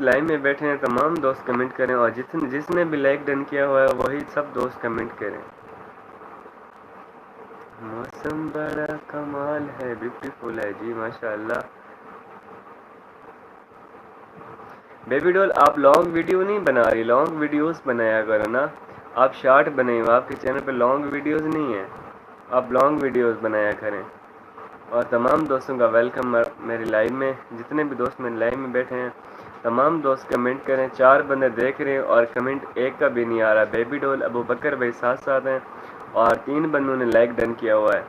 Live में बैठे हैं तमाम दोस्त कमेंट करें, और जिसने भी लाइक डन किया हुआ है वही सब दोस्त कमेंट करें। मौसम बड़ा कमाल है, ब्यूटीफुल है जी, माशाल्लाह। बेबी डॉल, आप लॉन्ग वीडियो नहीं बना रही, लॉन्ग वीडियोस बनाया करो ना। आप शॉर्ट बने हो, आपके चैनल पे लॉन्ग वीडियोस नहीं है, आप लॉन्ग वीडियोस बनाया करें। और तमाम दोस्तों का वेलकम मेरी लाइव में। जितने भी दोस्त मेरे लाइव में बैठे हैं तमाम दोस्त कमेंट करें। 4 बंदे देख रहे हैं और कमेंट एक का भी नहीं आ रहा। बेबी डॉल, अबू बकर भाई साथ साथ हैं, और 3 बंदों ने लाइक डन किया हुआ है।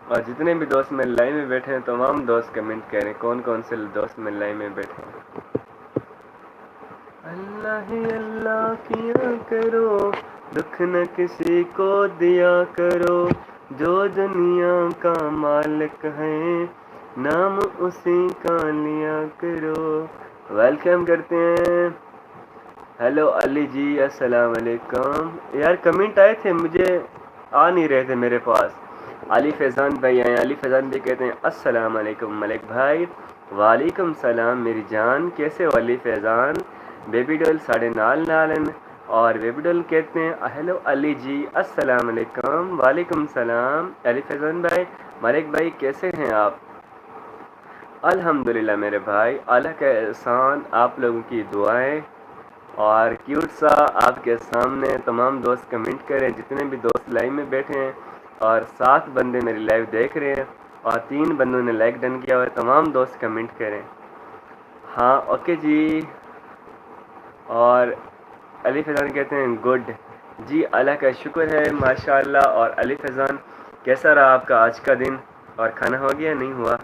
और जितने भी दोस्त मेरे लाइव में बैठे हैं तमाम दोस्त कमेंट करें कौन कौन से दोस्त मेरे लाइव में बैठे हैं। अल्लाह ही अल्लाह किया करो, दुख न किसी को दिया करो, जो दुनिया का मालिक है नाम उसी का लिया करो। वेलकम करते हैं। हेलो अली जी, अस्सलाम वालेकुम। यार कमेंट आए थे, मुझे आ नहीं रहे थे मेरे पास। अली फैज़ान भाई आए। अली फैज़ान भाई कहते हैं अस्सलाम वालेकुम मलिक भाई। वालेकुम सलाम मेरी जान, कैसे हो अली फैज़ान। बेबी डॉल साढ़े नाल और बेबी डॉल कहते हैं हेलो अली जी, अस्सलाम वालेकुम। वालेकुम सलाम अली फैज़ान भाई। मलिक भाई कैसे हैं आप। अल्हम्दुलिल्लाह मेरे भाई, अल्लाह का एहसान, आप लोगों की दुआएं और क्यूट सा आपके सामने। तमाम दोस्त कमेंट करें, जितने भी दोस्त लाइव में बैठे हैं, और 7 बंदे मेरी लाइव देख रहे हैं और 3 बंदों ने लाइक डन किया हुआ है। तमाम दोस्त कमेंट करें। हाँ ओके जी। और अली फैज़ान कहते हैं गुड जी, अल्लाह का शुक्र है माशाल्लाह। और अली फैज़ान कैसा रहा आपका आज का दिन, और खाना हो गया नहीं हुआ।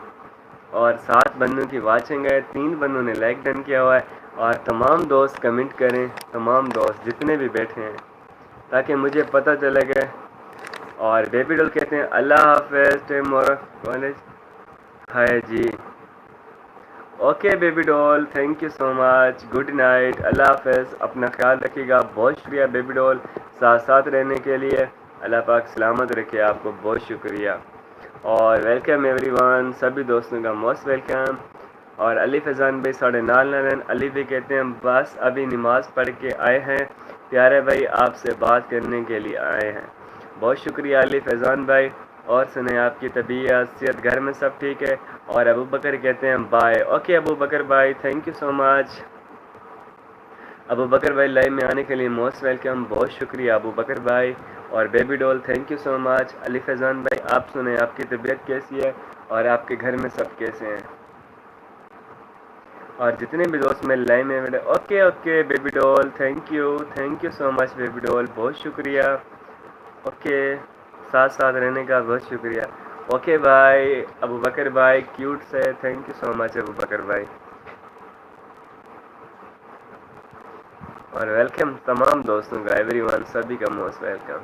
और 7 बंदों की वाचिंग है, 3 बंदों ने लाइक डन किया हुआ है। और तमाम दोस्त कमेंट करें, तमाम दोस्त जितने भी बैठे हैं, ताकि मुझे पता चलेगा। और बेबी डॉल कहते हैं अल्लाह हाफ़िज़, टेम और कॉलेज है जी। Okay baby doll, thank you so much, good night, अल्लाह हाफ़िज़, अपना ख्याल रखिएगा। बहुत शुक्रिया बेबी डॉल साथ साथ रहने के लिए। अल्लाह पाक सलामत रखे आपको, बहुत शुक्रिया। और वेलकम एवरीवन, सभी दोस्तों का मोस्ट वेलकम। और अली फैज़ान भाई साढ़े नाल अली भी कहते हैं बस अभी नमाज़ पढ़ के आए हैं प्यारे भाई, आपसे बात करने के लिए आए हैं। बहुत शुक्रिया अली फैज़ान भाई। और सुने आपकी तबीयत सेहत, घर में सब ठीक है। और अबू बकर कहते हैं बाय। ओके अबू बकर भाई, thank you so much. Abu Bakar भाई लाइव में आने के लिए मोस्ट वेलकम, बहुत शुक्रिया अबू बकर भाई। और baby doll thank you so much. Ali Faizan भाई आप सुने आपकी तबीयत कैसी है और आपके घर में सब कैसे हैं। और जितने भी दोस्त मेरे लाइव में बैठे, okay okay baby doll, thank you so much baby doll, बहुत शुक्रिया। ओके साथ साथ रहने का बहुत शुक्रिया। ओके भाई अबू बकर भाई क्यूट से, thank you so much Abu Bakar भाई। और वेलकम तमाम दोस्तों का, एवरीवन, सभी का मोस्ट वेलकम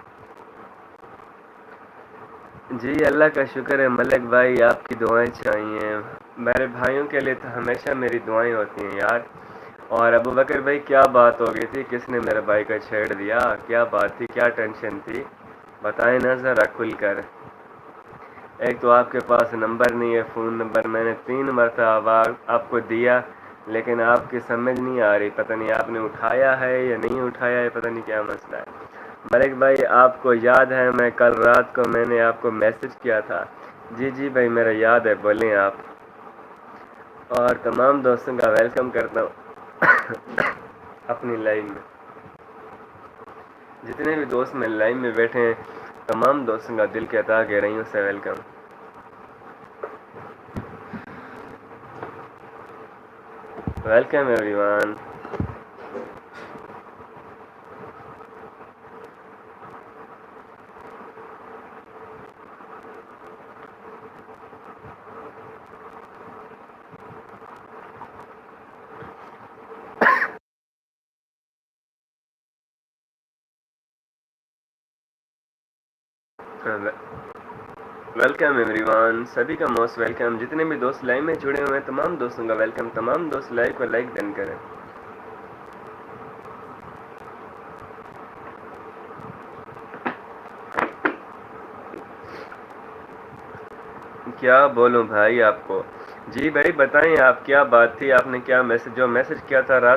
जी। अल्लाह का शुक्र है मलिक भाई, आपकी दुआएं चाहिए। मेरे भाइयों के लिए तो हमेशा मेरी दुआएं होती हैं यार। और अबू बकर भाई क्या बात हो गई थी, किसने मेरे भाई का छेड़ दिया, क्या बात थी, क्या टेंशन थी, बताएं ना ज़रा खुल कर। एक तो आपके पास नंबर नहीं है, फ़ोन नंबर मैंने 3 मरतबा आपको दिया, लेकिन आपकी समझ नहीं आ रही, पता नहीं आपने उठाया है या नहीं उठाया है, पता नहीं क्या मसला है। मलिक भाई आपको याद है मैं कल रात को मैंने आपको मैसेज किया था। जी जी भाई मेरा याद है, बोलें आप। और तमाम दोस्तों का वेलकम करता हूँ अपनी लाइव में। जितने भी दोस्त मेरे लाइव में बैठे हैं तमाम दोस्तों का दिल कहता है गहराइयों से welcome. Welcome everyone. Welcome everyone, सभी का मोस्ट वेलकम। जितने भी दोस्त लाइव में जुड़े हुए हैं तमाम दोस्तों का वेलकम। तमाम दोस्त लाइव को लाइक डन करें। क्या बोलूं भाई आपको। जी भाई बताएं आप, क्या बात थी, आपने क्या मैसेज, जो मैसेज किया था रात